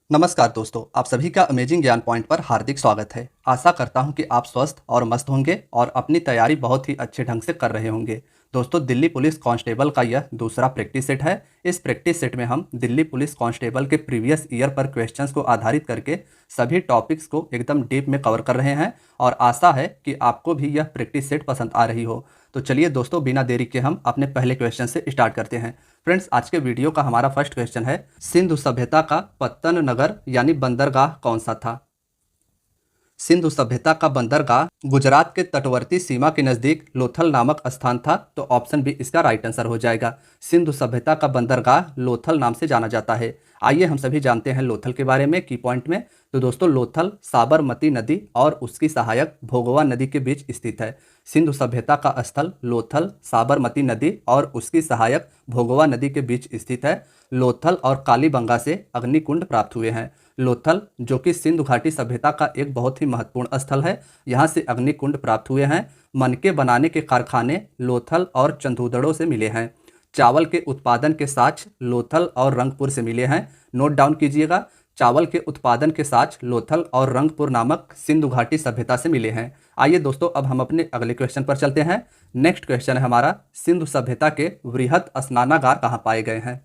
नमस्कार दोस्तों, आप सभी का अमेजिंग ज्ञान पॉइंट पर हार्दिक स्वागत है। आशा करता हूं कि आप स्वस्थ और मस्त होंगे और अपनी तैयारी बहुत ही अच्छे ढंग से कर रहे होंगे। दोस्तों, दिल्ली पुलिस कांस्टेबल का यह दूसरा प्रैक्टिस सेट है। इस प्रैक्टिस सेट में हम दिल्ली पुलिस कांस्टेबल के प्रीवियस ईयर पर क्वेश्चंस को आधारित करके सभी टॉपिक्स को एकदम डीप में कवर कर रहे हैं और आशा है कि आपको भी यह प्रैक्टिस सेट पसंद आ रही हो। तो चलिए दोस्तों, बिना देरी के हम अपने पहले क्वेश्चन से स्टार्ट करते हैं। फ्रेंड्स, आज के वीडियो का हमारा फर्स्ट क्वेश्चन है, सिंधु सभ्यता का पत्तन नगर यानी बंदरगाह कौन सा था? सिंधु सभ्यता का बंदरगाह गुजरात के तटवर्ती सीमा के नज़दीक लोथल नामक स्थान था। तो ऑप्शन बी इसका राइट आंसर हो जाएगा। सिंधु सभ्यता का बंदरगाह लोथल नाम से जाना जाता है। आइए हम सभी जानते हैं लोथल के बारे में की पॉइंट में। तो दोस्तों, लोथल साबरमती नदी और उसकी सहायक भोगवा नदी के बीच स्थित है। सिंधु सभ्यता का स्थल लोथल साबरमती नदी और उसकी सहायक भोगवा नदी के बीच स्थित है। लोथल और कालीबंगा से अग्निकुंड प्राप्त हुए हैं। लोथल, जो कि सिंधु घाटी सभ्यता का एक बहुत ही महत्वपूर्ण स्थल है, यहाँ से अग्निकुंड प्राप्त हुए हैं। मनके बनाने के कारखाने लोथल और चंदूदड़ों से मिले हैं। चावल के उत्पादन के साक्ष लोथल और रंगपुर से मिले हैं। नोट डाउन कीजिएगा, चावल के उत्पादन के साक्ष लोथल और रंगपुर नामक सिंधु घाटी सभ्यता से मिले हैं। आइए दोस्तों, अब हम अपने अगले क्वेश्चन पर चलते हैं। नेक्स्ट क्वेश्चन है हमारा, सिंधु सभ्यता के वृहत स्नानागार कहाँ पाए गए हैं?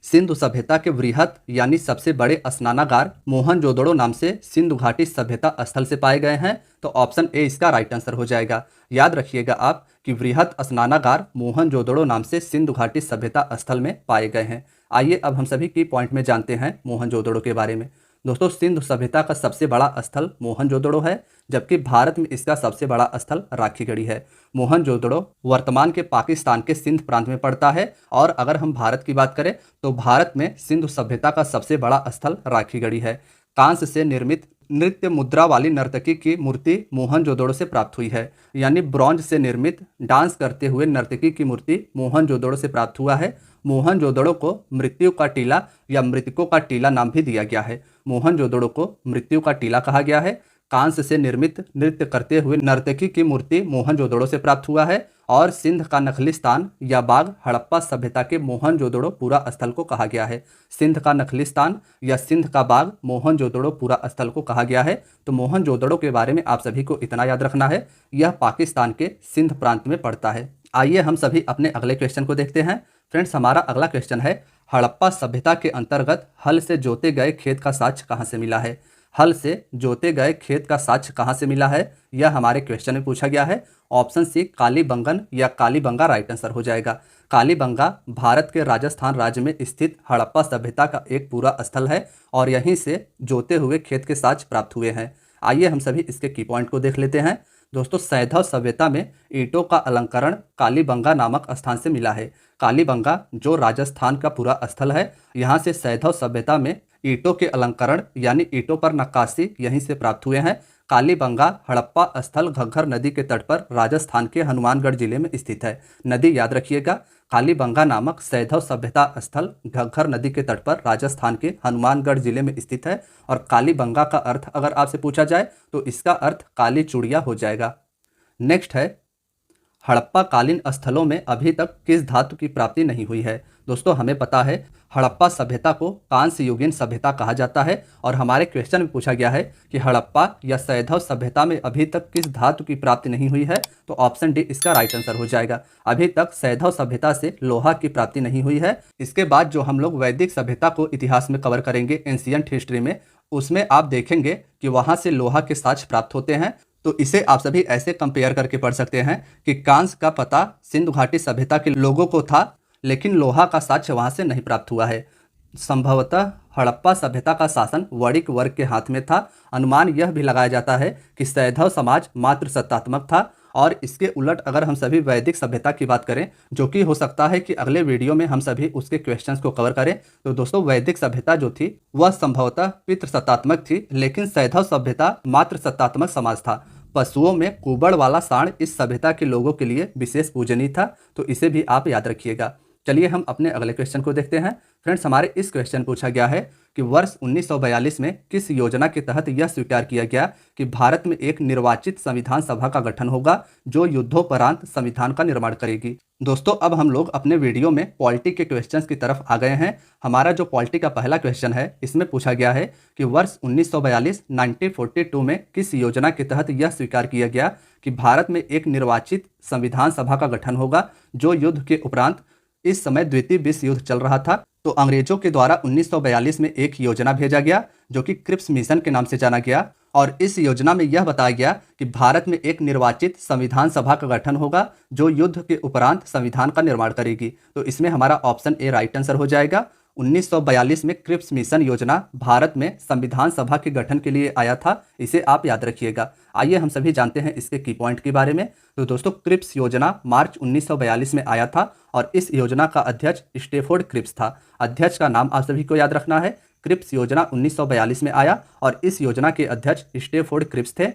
सिंधु सभ्यता के वृहत यानी सबसे बड़े स्नानागार मोहनजोदड़ो नाम से सिंधु घाटी सभ्यता स्थल से पाए गए हैं। तो ऑप्शन ए इसका राइट आंसर हो जाएगा। याद रखिएगा आप कि वृहत स्नानागार मोहनजोदड़ो नाम से सिंधु घाटी सभ्यता स्थल में पाए गए हैं। आइए अब हम सभी की पॉइंट में जानते हैं मोहनजोदड़ो के बारे में। दोस्तों, सिंधु सभ्यता का सबसे बड़ा स्थल मोहनजोदड़ो है, जबकि भारत में इसका सबसे बड़ा स्थल राखीगढ़ी है। मोहनजोदड़ो वर्तमान के पाकिस्तान के सिंध प्रांत में पड़ता है और अगर हम भारत की बात करें तो भारत में सिंधु सभ्यता का सबसे बड़ा स्थल राखीगढ़ी है। कांस्य से निर्मित नृत्य मुद्रा वाली नर्तकी की मूर्ति मोहनजोदड़ो से प्राप्त हुई है। यानी ब्रॉन्ज से निर्मित डांस करते हुए नर्तकी की मूर्ति मोहनजोदड़ो से प्राप्त हुआ है। मोहनजोदड़ो को मृत्यु का टीला या मृतकों का टीला नाम भी दिया गया है। मोहनजोदड़ो को मृत्यु का टीला कहा गया है। कांस्य से निर्मित नृत्य करते हुए नर्तकी की मूर्ति मोहनजोदड़ो से प्राप्त हुआ है। और सिंध का नखलिस्तान या बाग हड़प्पा सभ्यता के मोहनजोदड़ो पूरा स्थल को कहा गया है। सिंध का नखलिस्तान या सिंध का बाग मोहनजोदड़ो पूरा स्थल को कहा गया है। तो मोहनजोदड़ो के बारे में आप सभी को इतना याद रखना है, यह पाकिस्तान के सिंध प्रांत में पड़ता है। आइए हम सभी अपने अगले क्वेश्चन को देखते हैं। फ्रेंड्स, हमारा अगला क्वेश्चन है, हड़प्पा सभ्यता के अंतर्गत हल से जोते गए खेत का साक्ष्य कहाँ से मिला है? हल से जोते गए खेत का साक्ष्य कहाँ से मिला है, यह हमारे क्वेश्चन में पूछा गया है। ऑप्शन सी कालीबंगन या कालीबंगा राइट आंसर हो जाएगा। कालीबंगा भारत के राजस्थान राज्य में स्थित हड़प्पा सभ्यता का एक पूरा स्थल है और यहीं से जोते हुए खेत के साक्ष्य प्राप्त हुए हैं। आइए हम सभी इसके की पॉइंट को देख लेते हैं। दोस्तों, सैंधव सभ्यता में ईंटों का अलंकरण कालीबंगा नामक स्थान से मिला है। कालीबंगा जो राजस्थान का पूरा स्थल है, यहाँ से सैंधव सभ्यता में ईंटों के अलंकरण यानी ईंटों पर नक्काशी यहीं से प्राप्त हुए हैं। कालीबंगा हड़प्पा स्थल घग्गर नदी के तट पर राजस्थान के हनुमानगढ़ जिले में स्थित है। नदी याद रखिएगा, कालीबंगा नामक सैंधव सभ्यता स्थल घग्गर नदी के तट पर राजस्थान के हनुमानगढ़ जिले में स्थित है। और कालीबंगा का अर्थ अगर आपसे पूछा जाए तो इसका अर्थ काली चूड़िया हो जाएगा। नेक्स्ट है, हड़प्पा कालीन स्थलों में अभी तक किस धातु की प्राप्ति नहीं हुई है? दोस्तों, हमें पता है हड़प्पा सभ्यता को कांस्य युगीन सभ्यता कहा जाता है और हमारे क्वेश्चन में पूछा गया है कि हड़प्पा या सैंधव सभ्यता में अभी तक किस धातु की प्राप्ति नहीं हुई है। तो ऑप्शन डी इसका राइट आंसर हो जाएगा। अभी तक सैंधव सभ्यता से लोहा की प्राप्ति नहीं हुई है। इसके बाद जो हम लोग वैदिक सभ्यता को इतिहास में कवर करेंगे एंशियंट हिस्ट्री में, उसमें आप देखेंगे कि वहाँ से लोहा के साक्ष्य प्राप्त होते हैं। तो इसे आप सभी ऐसे कंपेयर करके पढ़ सकते हैं कि कांस्य का पता सिंधु घाटी सभ्यता के लोगों को था, लेकिन लोहा का साक्ष्य वहां से नहीं प्राप्त हुआ है। संभवतः हड़प्पा सभ्यता का शासन वणिक वर्ग के हाथ में था। अनुमान यह भी लगाया जाता है कि सैंधव समाज मात्र सत्तात्मक था। और इसके उलट अगर हम सभी वैदिक सभ्यता की बात करें, जो कि हो सकता है कि अगले वीडियो में हम सभी उसके क्वेश्चंस को कवर करें, तो दोस्तों वैदिक सभ्यता जो थी वह संभवतः पितृसत्तात्मक थी, लेकिन सैंधव सभ्यता मात्र सत्तात्मक समाज था। पशुओं में कुबड़ वाला सांड इस सभ्यता के लोगों के लिए विशेष पूजनीय था। तो इसे भी आप याद रखिएगा। चलिए हम अपने अगले क्वेश्चन को देखते हैं। फ्रेंड्स, हमारे इस क्वेश्चन पूछा गया है कि वर्ष 1942 में किस योजना के तहत यह स्वीकार किया गया कि भारत में एक निर्वाचित संविधान सभा का गठन होगा जो युद्धोपरांत संविधान का निर्माण करेगी। दोस्तों, अब हम लोग अपने वीडियो में पॉलिटी के क्वेश्चंस की तरफ आ गए हैं। हमारा जो पॉलिटी का पहला क्वेश्चन है, इसमें पूछा गया है कि वर्ष 1942 1942 में किस योजना के तहत यह स्वीकार किया गया कि भारत में एक निर्वाचित संविधान सभा का गठन होगा जो युद्ध के उपरांत, इस समय द्वितीय विश्व युद्ध चल रहा था, तो अंग्रेजों के द्वारा 1942 में एक योजना भेजा गया जो कि क्रिप्स मिशन के नाम से जाना गया। और इस योजना में यह बताया गया कि भारत में एक निर्वाचित संविधान सभा का गठन होगा जो युद्ध के उपरांत संविधान का निर्माण करेगी। तो इसमें हमारा ऑप्शन ए राइट आंसर हो जाएगा। 1942 में क्रिप्स मिशन योजना भारत में संविधान सभा के गठन के लिए आया था, इसे आप याद रखिएगा। आइए हम सभी जानते हैं इसके की पॉइंट के बारे में। तो दोस्तों, क्रिप्स योजना मार्च 1942 में आया था और इस योजना का अध्यक्ष स्टेफोर्ड क्रिप्स था। अध्यक्ष का नाम आप सभी को याद रखना है। क्रिप्स योजना 1942 में आया और इस योजना के अध्यक्ष स्टेफोर्ड क्रिप्स थे।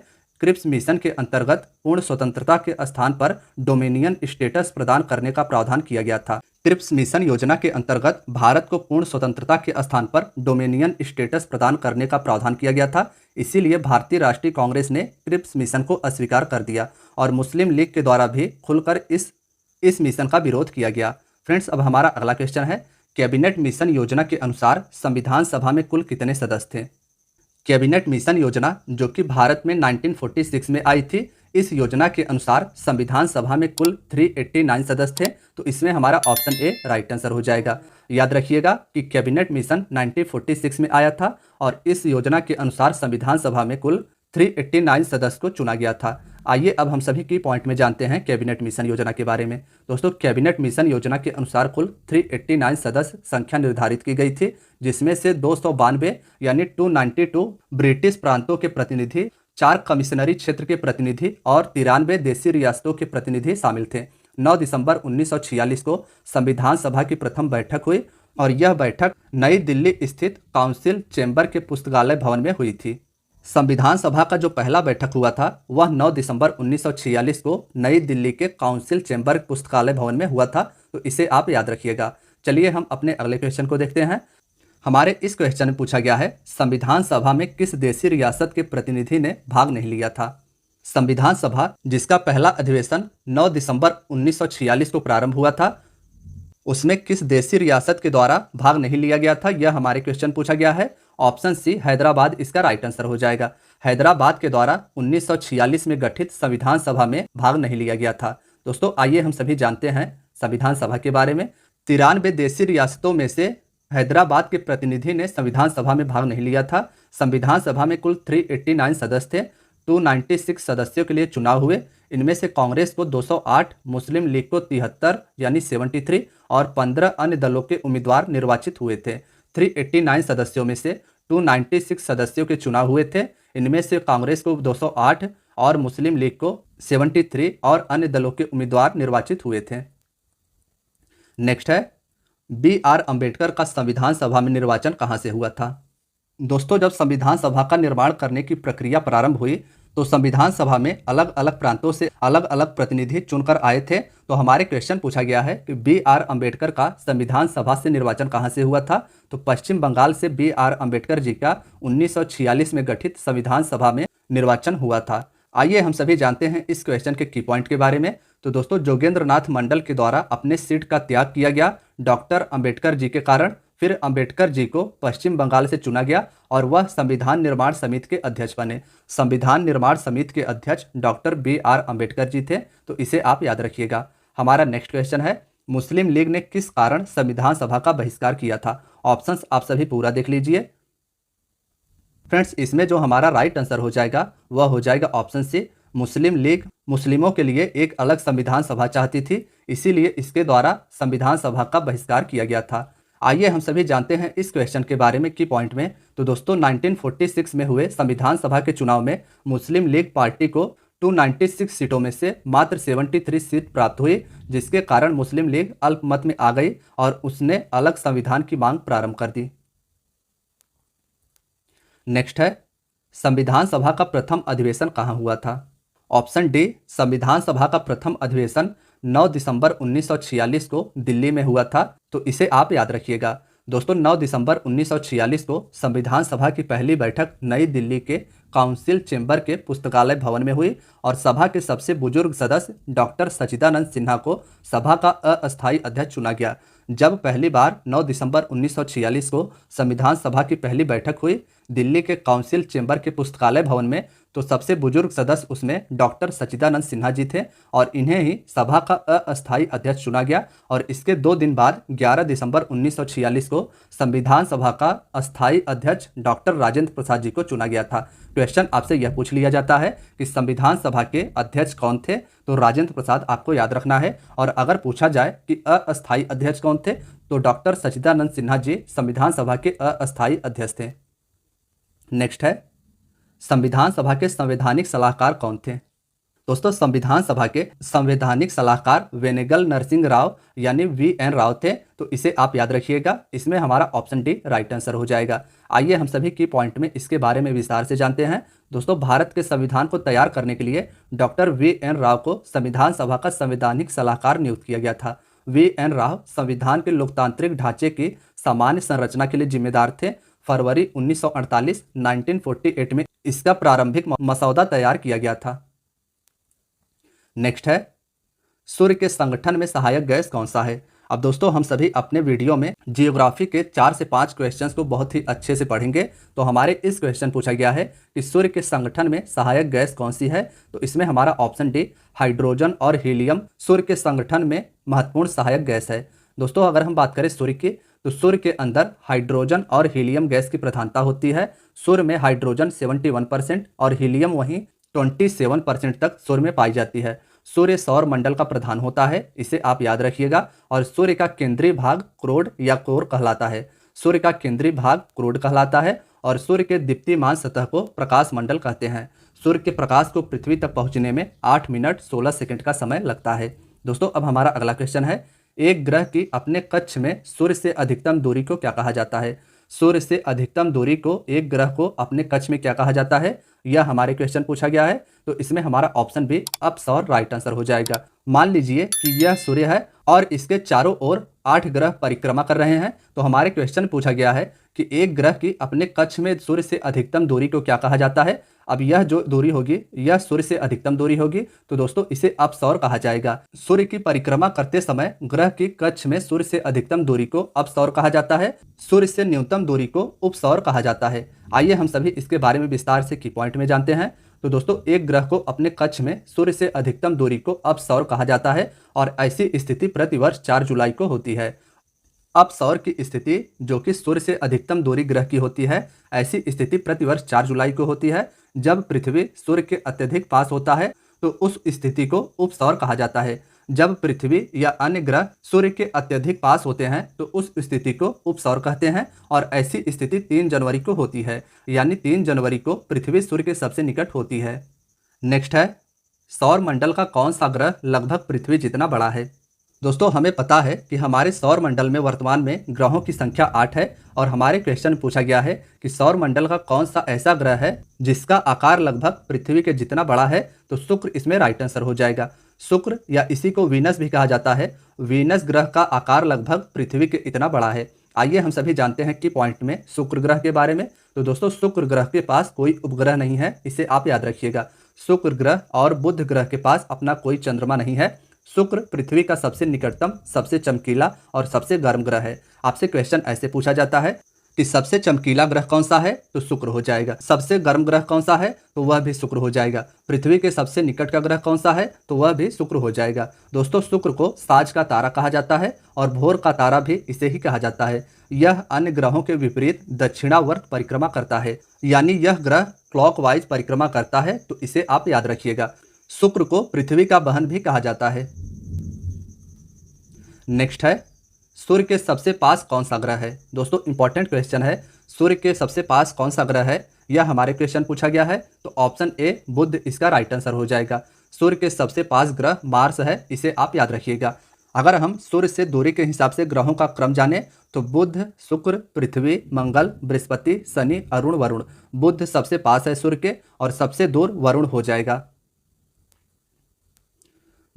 क्रिप्स मिशन के अंतर्गत पूर्ण स्वतंत्रता के स्थान पर डोमिनियन स्टेटस प्रदान करने का प्रावधान किया गया था। क्रिप्स मिशन योजना के अंतर्गत भारत को पूर्ण स्वतंत्रता के स्थान पर डोमिनियन स्टेटस प्रदान करने का प्रावधान किया गया था। इसीलिए भारतीय राष्ट्रीय कांग्रेस ने क्रिप्स मिशन को अस्वीकार कर दिया और मुस्लिम लीग के द्वारा भी खुलकर इस मिशन का विरोध किया गया। फ्रेंड्स, अब हमारा अगला क्वेश्चन है, कैबिनेट मिशन योजना के अनुसार संविधान सभा में कुल कितने सदस्य थे? कैबिनेट मिशन योजना जो कि भारत में 1946 में आई थी, इस योजना के अनुसार संविधान सभा में कुल 389 सदस्य थे। तो इसमें हमारा ऑप्शन ए राइट आंसर हो जाएगा। याद रखिएगा कि कैबिनेट मिशन 1946 में आया था और इस योजना के अनुसार संविधान सभा में कुल 389 सदस्य को चुना गया था। आइए अब हम सभी की पॉइंट में जानते हैं कैबिनेट मिशन योजना के बारे में। दोस्तों, कैबिनेट मिशन योजना के अनुसार कुल 389 सदस्य संख्या निर्धारित की गई थी, जिसमें से 292 यानी 292 ब्रिटिश प्रांतों के प्रतिनिधि, 4 कमिश्नरी क्षेत्र के प्रतिनिधि और 93 देशी रियासतों के प्रतिनिधि शामिल थे। 9 दिसंबर 1946 को संविधान सभा की प्रथम बैठक हुई और यह बैठक नई दिल्ली स्थित काउंसिल चैम्बर के पुस्तकालय भवन में हुई थी। संविधान सभा का जो पहला बैठक हुआ था वह 9 दिसंबर 1946 को नई दिल्ली के काउंसिल चैम्बर पुस्तकालय भवन में हुआ था। तो इसे आप याद रखिएगा। चलिए हम अपने अगले क्वेश्चन को देखते हैं। हमारे इस क्वेश्चन में पूछा गया है, संविधान सभा में किस देशी रियासत के प्रतिनिधि ने भाग नहीं लिया था? संविधान सभा जिसका पहला अधिवेशन 9 दिसंबर 1946 को प्रारंभ हुआ था, उसमें किस देशी रियासत के द्वारा भाग नहीं लिया गया था, यह हमारे क्वेश्चन पूछा गया है। ऑप्शन सी हैदराबाद इसका राइट आंसर हो जाएगा। हैदराबाद के द्वारा 1946 में गठित संविधान सभा में भाग नहीं लिया गया था। दोस्तों, आइए हम सभी जानते हैं संविधान सभा के बारे में। 93 देशी रियासतों में से हैदराबाद के प्रतिनिधि ने संविधान सभा में भाग नहीं लिया था। संविधान सभा में कुल 389 सदस्य थे। 296 सदस्यों के लिए चुनाव हुए। इनमें से कांग्रेस को 208, मुस्लिम लीग को 73 यानी 73 और 15 अन्य दलों के उम्मीदवार निर्वाचित हुए थे। 389 सदस्यों में से 296 सदस्यों के चुनाव हुए थे। इनमें से कांग्रेस को 208 और मुस्लिम लीग को 73 और अन्य दलों के उम्मीदवार निर्वाचित हुए थे। नेक्स्ट है, BR अम्बेडकर का संविधान सभा में निर्वाचन कहां से हुआ था? दोस्तों, जब संविधान सभा का निर्माण करने की प्रक्रिया प्रारंभ हुई तो संविधान सभा में अलग अलग प्रांतों से अलग अलग प्रतिनिधि चुनकर आए थे। तो हमारे क्वेश्चन पूछा गया है कि BR अम्बेडकर का संविधान सभा से निर्वाचन कहां से हुआ था? तो पश्चिम बंगाल से BR अम्बेडकर जी का 1946 में गठित संविधान सभा में निर्वाचन हुआ था। आइए हम सभी जानते हैं इस क्वेश्चन के की पॉइंट के बारे में। तो दोस्तों, जोगेंद्र नाथ मंडल के द्वारा अपने सीट का त्याग किया गया डॉक्टर अम्बेडकर जी के कारण। फिर अम्बेडकर जी को पश्चिम बंगाल से चुना गया और वह संविधान निर्माण समिति के अध्यक्ष बने। संविधान निर्माण समिति के अध्यक्ष डॉक्टर BR अम्बेडकर जी थे। तो इसे आप याद रखिएगा। हमारा नेक्स्ट क्वेश्चन है, मुस्लिम लीग ने किस कारण संविधान सभा का बहिष्कार किया था? ऑप्शंस आप सभी पूरा देख लीजिए। फ्रेंड्स, इसमें जो हमारा राइट आंसर हो जाएगा वह हो जाएगा ऑप्शन सी। मुस्लिम लीग मुस्लिमों के लिए एक अलग संविधान सभा चाहती थी, इसीलिए इसके द्वारा संविधान सभा का बहिष्कार किया गया था। आइए हम सभी जानते हैं इस क्वेश्चन के बारे में की पॉइंट में। तो दोस्तों, 1946 में हुए संविधान सभा के चुनाव में मुस्लिम लीग पार्टी को 296 सीटों में से मात्र 73 सीट प्राप्त हुई, जिसके कारण मुस्लिम लीग अल्पमत में आ गई और उसने अलग संविधान की मांग प्रारंभ कर दी। नेक्स्ट है, संविधान सभा का प्रथम अधिवेशन कहाँ हुआ था? ऑप्शन डी, संविधान सभा का प्रथम अधिवेशन 9 दिसंबर 1946 को दिल्ली में हुआ था, तो इसे आप याद रखिएगा। दोस्तों 9 दिसंबर 1946 को संविधान सभा की पहली बैठक नई दिल्ली के काउंसिल चेंबर के पुस्तकालय भवन में हुई और सभा के सबसे बुजुर्ग सदस्य डॉक्टर सच्चिदानंद सिन्हा को सभा का अस्थायी अध्यक्ष चुना गया। जब पहली बार 9 दिसंबर 1946 को संविधान सभा की पहली बैठक हुई दिल्ली के काउंसिल चेंबर के पुस्तकालय भवन में, तो सबसे बुजुर्ग सदस्य उसमें डॉक्टर सच्चिदानंद सिन्हा जी थे और इन्हें ही सभा का अस्थायी अध्यक्ष चुना गया। और इसके 2 दिन बाद 11 दिसंबर 1946 को संविधान सभा का अस्थायी अध्यक्ष डॉक्टर राजेंद्र प्रसाद जी को चुना गया था। क्वेश्चन आपसे यह पूछ लिया जाता है कि संविधान सभा के अध्यक्ष कौन थे, तो राजेंद्र प्रसाद आपको याद रखना है। और अगर पूछा जाए कि अस्थायी अध्यक्ष कौन थे, तो डॉक्टर सच्चिदानंद सिन्हा जी संविधान सभा के अस्थायी अध्यक्ष थे। नेक्स्ट है, संविधान सभा के संवैधानिक सलाहकार कौन थे? दोस्तों संविधान सभा के संवैधानिक सलाहकार वेनेगल नरसिंह राव यानी VN राव थे, तो इसे आप याद रखिएगा। इसमें हमारा ऑप्शन डी राइट आंसर हो जाएगा। आइए हम सभी की पॉइंट में इसके बारे में विस्तार से जानते हैं। दोस्तों भारत के संविधान को तैयार करने के लिए डॉक्टर VN राव को संविधान सभा का संवैधानिक सलाहकार नियुक्त किया गया था। VN राव संविधान के लोकतांत्रिक ढांचे की सामान्य संरचना के लिए जिम्मेदार थे। फरवरी 1948 में इसका प्रारंभिक मसौदा तैयार किया गया था। नेक्स्ट है, सूर्य के संगठन में सहायक गैस कौन सा है? अब दोस्तों हम सभी अपने वीडियो में जियोग्राफी के 4 से 5 क्वेश्चंस को बहुत ही अच्छे से पढ़ेंगे। तो हमारे इस क्वेश्चन पूछा गया है कि सूर्य के संगठन में सहायक गैस कौन सी है, तो इसमें हमारा ऑप्शन डी हाइड्रोजन और हीलियम सूर्य के संगठन में महत्वपूर्ण सहायक गैस है। दोस्तों अगर हम बात करें सूर्य की, तो सूर्य के अंदर हाइड्रोजन और हीलियम गैस की प्रधानता होती है। सूर्य में हाइड्रोजन 71% और हीलियम वहीं 27% तक सूर्य में पाई जाती है। सूर्य सौर मंडल का प्रधान होता है, इसे आप याद रखिएगा। और सूर्य का केंद्रीय भाग क्रोड या कोर कहलाता है। सूर्य का केंद्रीय भाग क्रोड कहलाता है और सूर्य के दीप्तिमान सतह को प्रकाश मंडल कहते हैं। सूर्य के प्रकाश को पृथ्वी तक पहुंचने में 8 मिनट 16 सेकंड का समय लगता है। दोस्तों अब हमारा अगला क्वेश्चन है, एक ग्रह की अपने कक्ष में सूर्य से अधिकतम दूरी को क्या कहा जाता है? सूर्य से अधिकतम दूरी को एक ग्रह को अपने कक्ष में क्या कहा जाता है, यह हमारे क्वेश्चन पूछा गया है। तो इसमें हमारा ऑप्शन बी अपसौर राइट आंसर हो जाएगा। मान लीजिए कि यह सूर्य है और इसके चारों ओर 8 ग्रह परिक्रमा कर रहे हैं। तो हमारे क्वेश्चन पूछा गया है कि एक ग्रह की अपने कक्ष में सूर्य से अधिकतम दूरी को क्या कहा जाता है। अब यह जो दूरी होगी यह सूर्य से अधिकतम दूरी होगी, तो दोस्तों इसे अपसौर कहा जाएगा। सूर्य की परिक्रमा करते समय ग्रह की कक्ष में सूर्य से अधिकतम दूरी को अपसौर कहा जाता है, सूर्य से न्यूनतम दूरी को उपसौर कहा जाता है। आइए हम सभी इसके बारे में विस्तार से की पॉइंट में जानते हैं। तो दोस्तों एक ग्रह को अपने कक्ष में सूर्य से अधिकतम दूरी को अपसौर कहा जाता है और ऐसी स्थिति प्रतिवर्ष 4 जुलाई को होती है। अपसौर की स्थिति जो कि सूर्य से अधिकतम दूरी ग्रह की होती है, ऐसी स्थिति प्रतिवर्ष 4 जुलाई को होती है। जब पृथ्वी सूर्य के अत्यधिक पास होता है तो उस स्थिति को उपसौर कहा जाता है। जब पृथ्वी या अन्य ग्रह सूर्य के अत्यधिक पास होते हैं तो उस स्थिति को उपसौर कहते हैं और ऐसी स्थिति 3 जनवरी को होती है, यानी 3 जनवरी को पृथ्वी सूर्य के सबसे निकट होती है। नेक्स्ट है, सौर मंडल का कौन सा ग्रह लगभग पृथ्वी जितना बड़ा है? दोस्तों हमें पता है कि हमारे सौर मंडल में वर्तमान में ग्रहों की संख्या 8 है और हमारे क्वेश्चन पूछा गया है कि सौर मंडल का कौन सा ऐसा ग्रह है जिसका आकार लगभग पृथ्वी के जितना बड़ा है, तो शुक्र इसमें राइट आंसर हो जाएगा। शुक्र या इसी को वीनस भी कहा जाता है। वीनस ग्रह का आकार लगभग पृथ्वी के इतना बड़ा है। आइए हम सभी जानते हैं कि पॉइंट में शुक्र ग्रह के बारे में। तो दोस्तों शुक्र ग्रह के पास कोई उपग्रह नहीं है, इसे आप याद रखिएगा। शुक्र ग्रह और बुध ग्रह के पास अपना कोई चंद्रमा नहीं है। शुक्र पृथ्वी का सबसे निकटतम, सबसे चमकीला और सबसे गर्म ग्रह है। आपसे क्वेश्चन ऐसे पूछा जाता है कि सबसे चमकीला ग्रह कौन सा है, तो शुक्र हो जाएगा। सबसे गर्म ग्रह कौन सा है, तो वह भी शुक्र हो जाएगा। पृथ्वी के सबसे निकट का ग्रह कौन सा है, तो वह भी शुक्र हो जाएगा। दोस्तों शुक्र को साज का तारा कहा जाता है और भोर का तारा भी इसे ही कहा जाता है। यह अन्य ग्रहों के विपरीत दक्षिणावर्त परिक्रमा करता है, यानी यह ग्रह क्लॉकवाइज परिक्रमा करता है, तो इसे आप याद रखिएगा। शुक्र को पृथ्वी का बहन भी कहा जाता है। नेक्स्ट है, सूर्य के सबसे पास कौन सा ग्रह है? दोस्तों इंपॉर्टेंट क्वेश्चन है, सूर्य के सबसे पास कौन सा ग्रह है, यह हमारे क्वेश्चन पूछा गया है। तो ऑप्शन ए बुध इसका राइट आंसर हो जाएगा। सूर्य के सबसे पास ग्रह मार्स है, इसे आप याद रखिएगा। अगर हम सूर्य से दूरी के हिसाब से ग्रहों का क्रम जाने तो बुध, शुक्र, पृथ्वी, मंगल, बृहस्पति, शनि, अरुण, वरुण। बुध सबसे पास है सूर्य के और सबसे दूर वरुण हो जाएगा।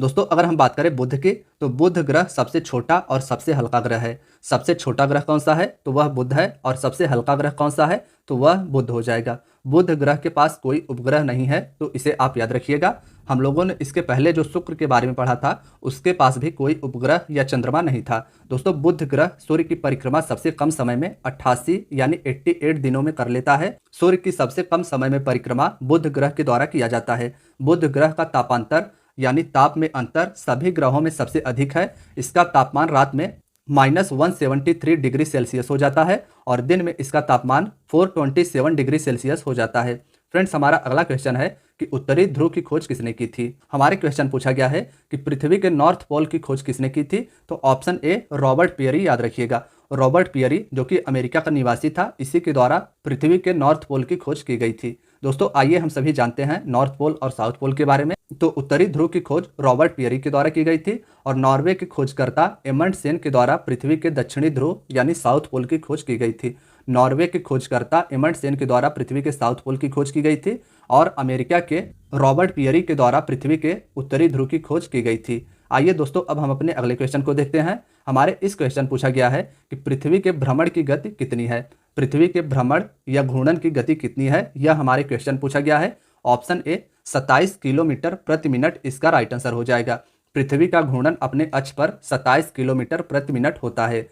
दोस्तों अगर हम बात करें बुध की, तो बुध ग्रह सबसे छोटा और सबसे हल्का ग्रह है। सबसे छोटा ग्रह कौन सा है, तो वह बुध है, और सबसे हल्का ग्रह कौन सा है, तो वह बुध हो जाएगा। बुध ग्रह के पास कोई उपग्रह नहीं है, तो इसे आप याद रखिएगा। हम लोगों ने इसके पहले जो शुक्र के बारे में पढ़ा था, उसके पास भी कोई उपग्रह या चंद्रमा नहीं था। दोस्तों बुध ग्रह सूर्य की परिक्रमा सबसे कम समय में 88 यानी 88 दिनों में कर लेता है। सूर्य की सबसे कम समय में परिक्रमा बुध ग्रह के द्वारा किया जाता है। बुध ग्रह का तापांतर यानी ताप में अंतर सभी ग्रहों में सबसे अधिक है। इसका तापमान रात में -173 डिग्री सेल्सियस हो जाता है और दिन में इसका तापमान 427 डिग्री सेल्सियस हो जाता है। फ्रेंड्स, हमारा अगला क्वेश्चन है कि उत्तरी ध्रुव की खोज किसने की थी। हमारे क्वेश्चन पूछा गया है कि पृथ्वी के नॉर्थ पोल की खोज किसने की थी, तो ऑप्शन ए रॉबर्ट पियरी याद रखिएगा। रॉबर्ट पियरी जो कि अमेरिका का निवासी था, इसी के द्वारा पृथ्वी के नॉर्थ पोल की खोज की गई थी। दोस्तों आइए हम सभी जानते हैं नॉर्थ पोल और साउथ पोल के बारे में। तो उत्तरी ध्रुव की खोज रॉबर्ट पियरी के द्वारा की गई थी और नॉर्वे के खोजकर्ता एमंडसेन के द्वारा पृथ्वी के दक्षिणी ध्रुव यानी साउथ पोल की खोज की गई थी। नॉर्वे के खोजकर्ता एमंडसेन के द्वारा पृथ्वी के साउथ पोल की खोज की गई थी और अमेरिका के रॉबर्ट पियरी के द्वारा पृथ्वी के उत्तरी ध्रुव की खोज की गई थी। आइए दोस्तों अब हम अपने अगले क्वेश्चन को देखते हैं। हमारे इस क्वेश्चन पूछा गया है कि पृथ्वी के भ्रमण की गति कितनी है। पृथ्वी के भ्रमण या घूर्णन की गति कितनी है, यह हमारे क्वेश्चन पूछा गया है। ऑप्शन ए 27 किलोमीटर प्रति मिनट इसका राइट आंसर हो जाएगा। पृथ्वी का घूर्णन अपने अक्ष पर 27 किलोमीटर प्रति मिनट होता है।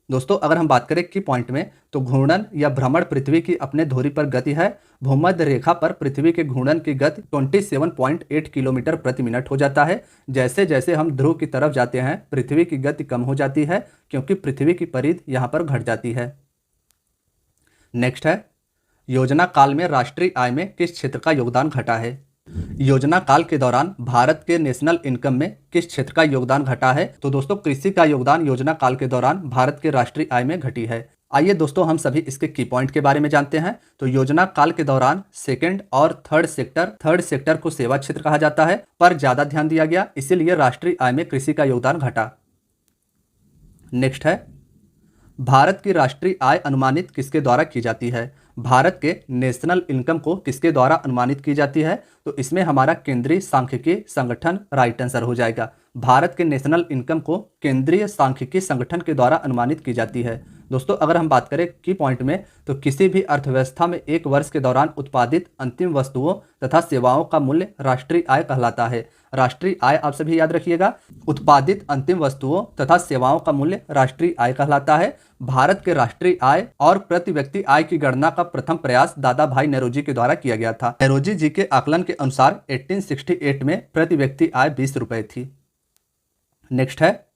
दोस्तों अगर हम बात करें की पॉइंट में, तो घूर्णन या भ्रमण पृथ्वी की अपने धुरी पर गति है। भूमध्य रेखा पर पृथ्वी के घूर्णन की गति 27.8 किलोमीटर प्रति मिनट हो जाता है। जैसे जैसे हम ध्रुव की तरफ जाते हैं, पृथ्वी की गति कम हो जाती है क्योंकि पृथ्वी की परिधि यहाँ पर घट जाती है। नेक्स्ट है, योजना काल में राष्ट्रीय आय में किस क्षेत्र का योगदान घटा है। योजना काल के दौरान भारत के नेशनल इनकम में किस क्षेत्र का योगदान घटा है, तो दोस्तों कृषि का योगदान योजना काल के दौरान भारत के राष्ट्रीय आय में घटी है। आइए दोस्तों हम सभी इसके की पॉइंट के बारे में जानते हैं। तो योजना काल के दौरान सेकंड और थर्ड सेक्टर को सेवा क्षेत्र कहा जाता है, पर ज्यादा ध्यान दिया गया, इसीलिए राष्ट्रीय आय में कृषि का योगदान घटा। नेक्स्ट है, भारत की राष्ट्रीय आय अनुमानित किसके द्वारा की जाती है। भारत के नेशनल इनकम को किसके द्वारा अनुमानित की जाती है, तो इसमें हमारा केंद्रीय सांख्यिकी संगठन राइट आंसर हो जाएगा। भारत के नेशनल इनकम को केंद्रीय सांख्यिकी संगठन के द्वारा अनुमानित की जाती है। दोस्तों अगर हम बात करें की पॉइंट में, तो किसी भी अर्थव्यवस्था में एक वर्ष के दौरान उत्पादित अंतिम वस्तुओं तथा सेवाओं का मूल्य राष्ट्रीय आय कहलाता है। राष्ट्रीय आय आप सभी याद रखिएगा, उत्पादित अंतिम वस्तुओं तथा सेवाओं का मूल्य राष्ट्रीय आय कहलाता है। भारत के राष्ट्रीय आय और प्रति व्यक्ति आय की गणना का प्रथम प्रयास दादा भाई नेरोजी के द्वारा किया गया था। नेरोजी जी के आकलन के अनुसार 1868 में प्रति व्यक्ति आय 20 रुपए थी। नेक्स्ट है,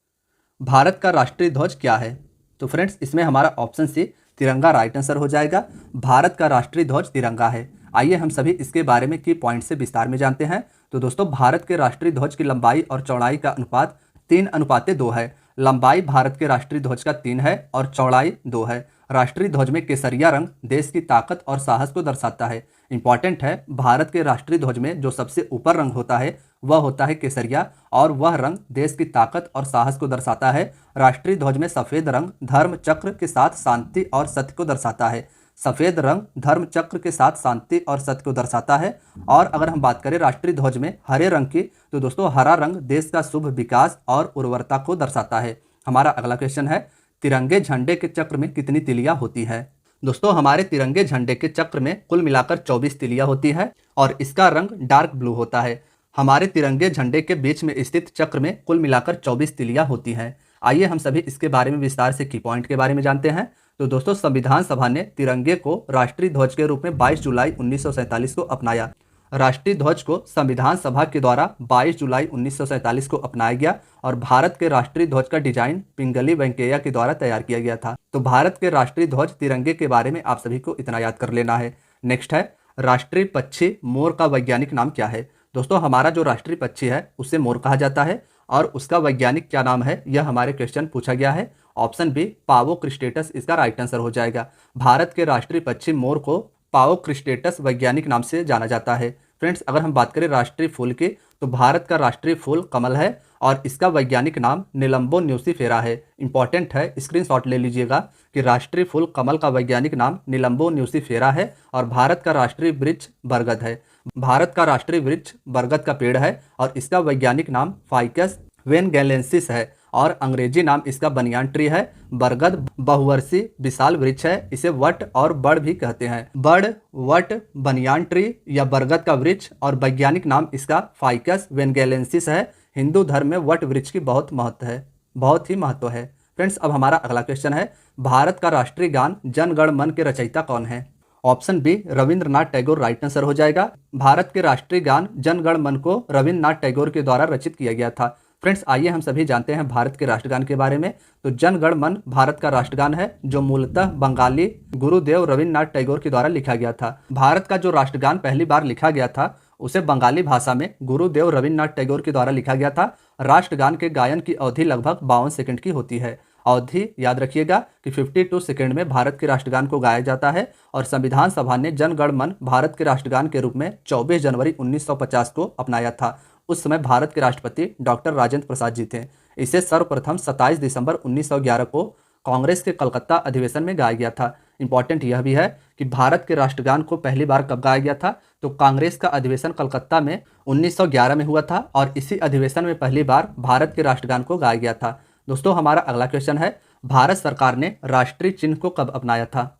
भारत का राष्ट्रीय ध्वज क्या है। तो फ्रेंड्स इसमें हमारा ऑप्शन सी तिरंगा राइट आंसर हो जाएगा। भारत का राष्ट्रीय ध्वज तिरंगा है। आइए हम सभी इसके बारे में की पॉइंट से विस्तार में जानते हैं। तो दोस्तों भारत के राष्ट्रीय ध्वज की लंबाई और चौड़ाई का अनुपात 3:2 है। लंबाई भारत के राष्ट्रीय ध्वज का 3 है और चौड़ाई 2 है। राष्ट्रीय ध्वज में केसरिया रंग देश की ताकत और साहस को दर्शाता है। इंपॉर्टेंट है, भारत के राष्ट्रीय ध्वज में जो सबसे ऊपर रंग होता है वह होता है केसरिया और वह रंग देश की ताकत और साहस को दर्शाता है। राष्ट्रीय ध्वज में सफेद रंग धर्म चक्र के साथ शांति और सत्य को दर्शाता है। सफेद रंग धर्म चक्र के साथ शांति और सत्य को दर्शाता है। और अगर हम बात करें राष्ट्रीय ध्वज में हरे रंग की, तो दोस्तों हरा रंग देश का शुभ विकास और उर्वरता को दर्शाता है। हमारा अगला क्वेश्चन है, तिरंगे झंडे के चक्र में कितनी तिलियां होती है। दोस्तों हमारे तिरंगे झंडे के चक्र में कुल मिलाकर 24 तिलियां होती है और इसका रंग डार्क ब्लू होता है। हमारे तिरंगे झंडे के बीच में स्थित चक्र में कुल मिलाकर 24 तिलियां होती हैं। आइए हम सभी इसके बारे में विस्तार से की पॉइंट के बारे में जानते हैं। तो दोस्तों संविधान सभा ने तिरंगे को राष्ट्रीय ध्वज के रूप में 22 जुलाई 1947 को अपनाया। राष्ट्रीय ध्वज को संविधान सभा के द्वारा 22 जुलाई 1947 को अपनाया गया और भारत के राष्ट्रीय ध्वज का डिजाइन पिंगली वेंकैया के द्वारा तैयार किया गया था। तो भारत के राष्ट्रीय ध्वज तिरंगे के बारे में आप सभी को इतना याद कर लेना है। नेक्स्ट है, राष्ट्रीय पक्षी मोर का वैज्ञानिक नाम क्या है। दोस्तों हमारा जो राष्ट्रीय पक्षी है उसे मोर कहा जाता है और उसका वैज्ञानिक क्या नाम है, यह हमारे क्वेश्चन पूछा गया है। ऑप्शन बी पावो क्रिस्टेटस इसका राइट आंसर हो जाएगा। भारत के राष्ट्रीय पक्षी मोर को पावो क्रिस्टेटस वैज्ञानिक नाम से जाना जाता है। फ्रेंड्स अगर हम बात करें राष्ट्रीय फूल की, तो भारत का राष्ट्रीय फूल कमल है और इसका वैज्ञानिक नाम निलंबो न्यूसीफेरा है। इंपॉर्टेंट है, स्क्रीनशॉट ले लीजिएगा कि राष्ट्रीय फूल कमल का वैज्ञानिक नाम निलंबो न्यूसीफेरा है और भारत का राष्ट्रीय वृक्ष बरगद है। भारत का राष्ट्रीय वृक्ष बरगद का पेड़ है और इसका वैज्ञानिक नाम फाइकस वेनगैलेंसिस है और अंग्रेजी नाम इसका बनियान ट्री है। बरगद बहुवर्षीय विशाल वृक्ष है, इसे वट और बड़ भी कहते हैं। बड़, वट, बनियान ट्री या बरगद का वृक्ष और वैज्ञानिक नाम इसका फाइकस वेनगैलेंसिस है। हिंदू धर्म में वट वृक्ष की बहुत महत्व है, बहुत ही महत्व है। फ्रेंड्स, अब हमारा अगला क्वेश्चन है, भारत का राष्ट्रीय गान जन गण मन के रचयिता कौन है? Option B Ravindranath Tagore right answer हो जाएगा। भारत के राष्ट्रीय गान जन गण मन को रविंद्रनाथ टैगोर के द्वारा रचित किया गया था। फ्रेंड्स, आइए हम सभी जानते हैं भारत के राष्ट्रगान के बारे में। तो जन गण मन भारत का राष्ट्रगान है जो मूलतः बंगाली गुरुदेव रविंद्रनाथ टैगोर के द्वारा लिखा गया था। भारत का जो राष्ट्रगान पहली बार लिखा गया था उसे बंगाली भाषा में गुरुदेव रविंद्रनाथ टैगोर के द्वारा लिखा गया था। राष्ट्रगान के गायन की अवधि लगभग 52 सेकंड की होती है। अवधि याद रखिएगा कि 52 सेकंड में भारत के राष्ट्रगान को गाया जाता है और संविधान सभा ने जन गण मन भारत के राष्ट्रगान के रूप में 24 जनवरी 1950 को अपनाया था। उस समय भारत के राष्ट्रपति डॉक्टर राजेंद्र प्रसाद जी थे। इसे सर्वप्रथम 27 दिसंबर 1911 को कांग्रेस के कलकत्ता अधिवेशन में गाया गया था। इंपॉर्टेंट यह भी है कि भारत के राष्ट्रगान को पहली बार कब गाया गया था, तो कांग्रेस का अधिवेशन कलकत्ता में 1911 में हुआ था और इसी अधिवेशन में पहली बार भारत के राष्ट्रगान को गाया गया था। दोस्तों, हमारा अगला क्वेश्चन है, भारत सरकार ने राष्ट्रीय चिन्ह को कब अपनाया था?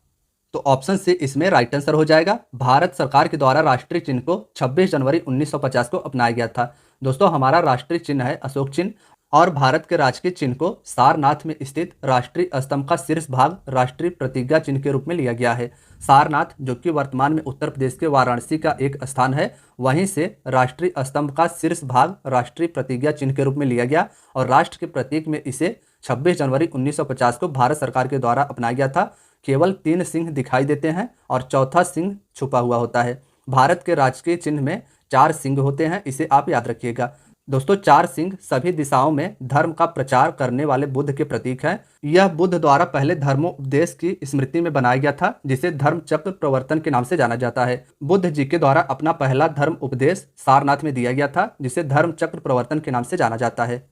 तो ऑप्शन सी इसमें राइट आंसर हो जाएगा। भारत सरकार के द्वारा राष्ट्रीय चिन्ह को 26 जनवरी 1950 को अपनाया गया था। दोस्तों, हमारा राष्ट्रीय चिन्ह है अशोक चिन्ह और भारत के राजकीय चिन्ह को सारनाथ में स्थित राष्ट्रीय स्तंभ का शीर्ष भाग राष्ट्रीय प्रतिज्ञा चिन्ह के रूप में लिया गया है। सारनाथ, जो कि वर्तमान में उत्तर प्रदेश के वाराणसी का एक स्थान है, वहीं से राष्ट्रीय स्तंभ का शीर्ष भाग राष्ट्रीय प्रतिज्ञा चिन्ह के रूप में लिया गया और राष्ट्र के प्रतीक में इसे 26 जनवरी 1950 को भारत सरकार के द्वारा अपनाया गया था। केवल 3 सिंह दिखाई देते हैं और चौथा सिंह छुपा हुआ होता है। भारत के राजकीय चिन्ह में 4 सिंह होते हैं, इसे आप याद रखिएगा। दोस्तों, 4 सिंह सभी दिशाओं में धर्म का प्रचार करने वाले बुद्ध के प्रतीक हैं। यह बुद्ध द्वारा पहले धर्मोपदेश की स्मृति में बनाया गया था, जिसे धर्म चक्र प्रवर्तन के नाम से जाना जाता है। बुद्ध जी के द्वारा अपना पहला धर्म उपदेश सारनाथ में दिया गया था, जिसे धर्म चक्र प्रवर्तन के नाम से जाना जाता है।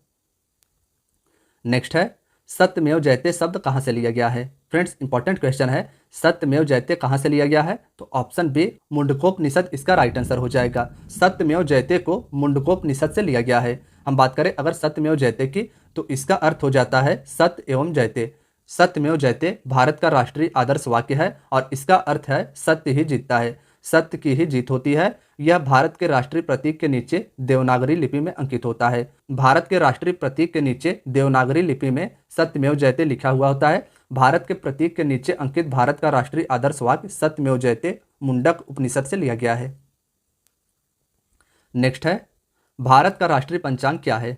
नेक्स्ट है, सत्यमेव जयते शब्द कहां से लिया गया है? फ्रेंड्स, इंपॉर्टेंट क्वेश्चन है, सत्यमेव जयते कहां से लिया गया है? तो ऑप्शन बी मुंडकोपनिषद इसका राइट आंसर हो जाएगा। सत्यमेव जयते को मुंडकोपनिषद से लिया गया है। हम बात करें अगर सत्यमेव जयते की, तो इसका अर्थ हो जाता है सत्य एवं जयते। सत्यमेव जयते भारत का राष्ट्रीय आदर्श वाक्य है और इसका अर्थ है सत्य ही जीतता है, सत्य की ही जीत होती है। यह भारत के राष्ट्रीय प्रतीक के नीचे देवनागरी लिपि में अंकित होता है। भारत के राष्ट्रीय प्रतीक के नीचे देवनागरी लिपि में सत्यमेव जयते लिखा हुआ होता है। भारत के प्रतीक के नीचे अंकित भारत का राष्ट्रीय आदर्श वाक्य सत्यमेव जयते मुंडक उपनिषद से लिया गया है। नेक्स्ट है, भारत का राष्ट्रीय पंचांग क्या है?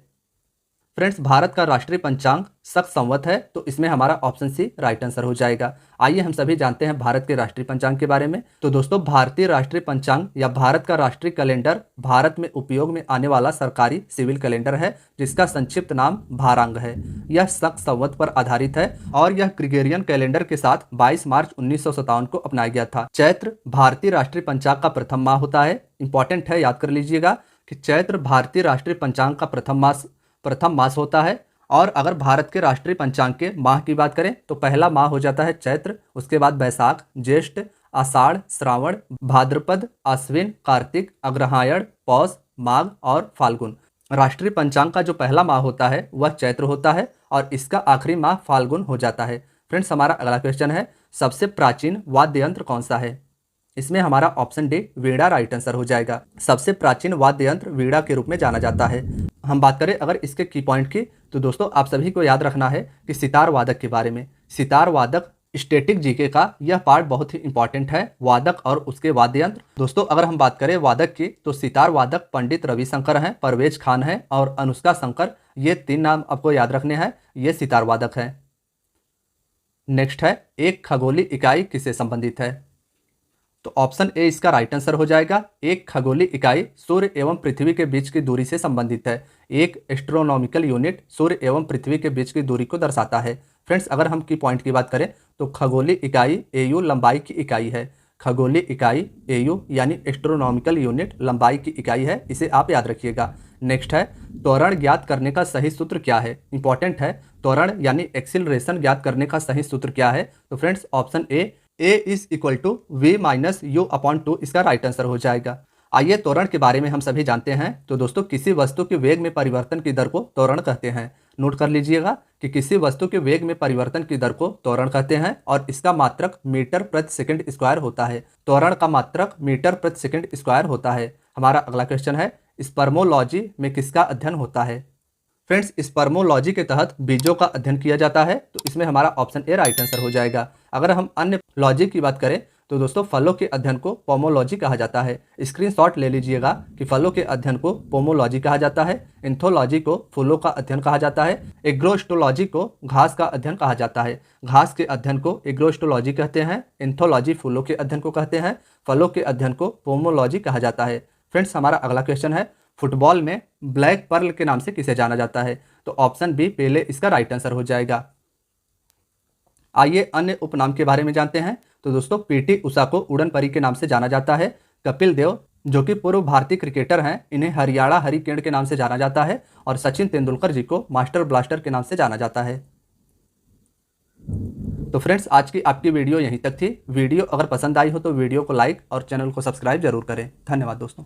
फ्रेंड्स, भारत का राष्ट्रीय पंचांग शक संवत है, तो इसमें हमारा ऑप्शन सी राइट आंसर हो जाएगा। आइए हम सभी जानते हैं भारत के राष्ट्रीय पंचांग के बारे में। तो दोस्तों, भारतीय राष्ट्रीय पंचांग या भारत का राष्ट्रीय कैलेंडर भारत में उपयोग में आने वाला सरकारी सिविल कैलेंडर है, जिसका संक्षिप्त नाम भारांग है। यह शक संवत पर आधारित है और यह ग्रिगोरियन कैलेंडर के साथ 22 मार्च 1957 को अपनाया गया था। चैत्र भारतीय राष्ट्रीय पंचांग का प्रथम माह होता है। इंपॉर्टेंट है, याद कर लीजिएगा कि चैत्र भारतीय राष्ट्रीय पंचांग का प्रथम मास होता है। और अगर भारत के राष्ट्रीय पंचांग के माह की बात करें तो पहला माह हो जाता है चैत्र, उसके बाद बैसाख, ज्येष्ठ, आषाढ़, श्रावण, भाद्रपद, आश्विन, कार्तिक, अग्रहायण, पौष, माघ और फाल्गुन। राष्ट्रीय पंचांग का जो पहला माह होता है वह चैत्र होता है और इसका आखिरी माह फाल्गुन हो जाता है। फ्रेंड्स, हमारा अगला क्वेश्चन है, सबसे प्राचीन वाद्य यंत्र कौन सा है? इसमें हमारा ऑप्शन डी वीणा राइट आंसर हो जाएगा। सबसे प्राचीन वाद्य यंत्र वीणा के रूप में जाना जाता है। हम बात करें अगर इसके की पॉइंट की, तो दोस्तों आप सभी को याद रखना है कि सितार वादक के बारे में। सितार वादक स्टैटिक जीके का यह पार्ट बहुत ही इंपॉर्टेंट है, वादक और उसके वाद्य यंत्र। दोस्तों, अगर हम बात करें वादक की, तो सितार वादक पंडित रविशंकर हैं, परवेज खान हैं और अनुष्का शंकर, ये 3 नाम आपको याद रखने हैं, ये सितार वादक हैं। नेक्स्ट है, एक खगोलीय इकाई किससे संबंधित है? तो ऑप्शन ए इसका राइट आंसर हो जाएगा। एक खगोलीय इकाई सूर्य एवं पृथ्वी के बीच की दूरी से संबंधित है। एक एस्ट्रोनॉमिकल यूनिट सूर्य एवं पृथ्वी के बीच की दूरी को दर्शाता है। फ्रेंड्स, अगर हम की पॉइंट की बात करें तो खगोलीय इकाई एयू लंबाई की इकाई है। खगोलीय इकाई एयू यानी एस्ट्रोनॉमिकल यूनिट लंबाई की इकाई है, इसे आप याद रखिएगा। नेक्स्ट है त्वरण ज्ञात करने का सही सूत्र क्या है। इंपॉर्टेंट है, त्वरण यानी एक्सिलरेशन ज्ञात करने का सही सूत्र क्या है। तो friends option A is equal to V minus U upon 2 इसका राइट आंसर हो जाएगा। आइए त्वरण के बारे में हम सभी जानते हैं। तो दोस्तों किसी वस्तु के वेग में परिवर्तन की दर को त्वरण कहते हैं। नोट कर लीजिएगा कि किसी वस्तु के वेग में परिवर्तन की दर को त्वरण कहते हैं और इसका मात्रक मीटर प्रति सेकंड स्क्वायर होता है। त्वरण का मात्रक मीटर प्रति सेकंड स्क्वायर होता है। हमारा अगला क्वेश्चन है स्पर्मोलॉजी में किसका अध्ययन होता है। फ्रेंड्स स्पर्मोलॉजी के तहत बीजों का अध्ययन किया जाता है, तो इसमें हमारा ऑप्शन ए राइट आंसर हो जाएगा। अगर हम अन्य लॉजी की बात करें तो दोस्तों फलों के अध्ययन को पोमोलॉजी कहा जाता है। स्क्रीनशॉट ले लीजिएगा कि फलों के अध्ययन को पोमोलॉजी कहा जाता है, एंथोलॉजी को फूलों का अध्ययन कहा जाता है, एग्रोस्टोलॉजी को घास का अध्ययन कहा जाता है। घास के अध्ययन को एग्रोस्टोलॉजी कहते हैं, एंथोलॉजी फूलों के अध्ययन को कहते हैं, फलों के अध्ययन को पोमोलॉजी कहा जाता है। फ्रेंड्स हमारा अगला क्वेश्चन है फुटबॉल में ब्लैक पर्ल के नाम से किसे जाना जाता है। तो ऑप्शन बी पेले इसका राइट आंसर हो जाएगा। आइए अन्य उपनाम के बारे में जानते हैं। तो दोस्तों पीटी उषा को उड़न परी के नाम से जाना जाता है। कपिल देव जो कि पूर्व भारतीय क्रिकेटर हैं, इन्हें हरियाणा हरिकेन के नाम से जाना जाता है और सचिन तेंदुलकर जी को मास्टर ब्लास्टर के नाम से जाना जाता है। तो फ्रेंड्स आज की आपकी वीडियो यहीं तक थी। वीडियो अगर पसंद आई हो तो वीडियो को लाइक और चैनल को सब्सक्राइब जरूर करें। धन्यवाद दोस्तों।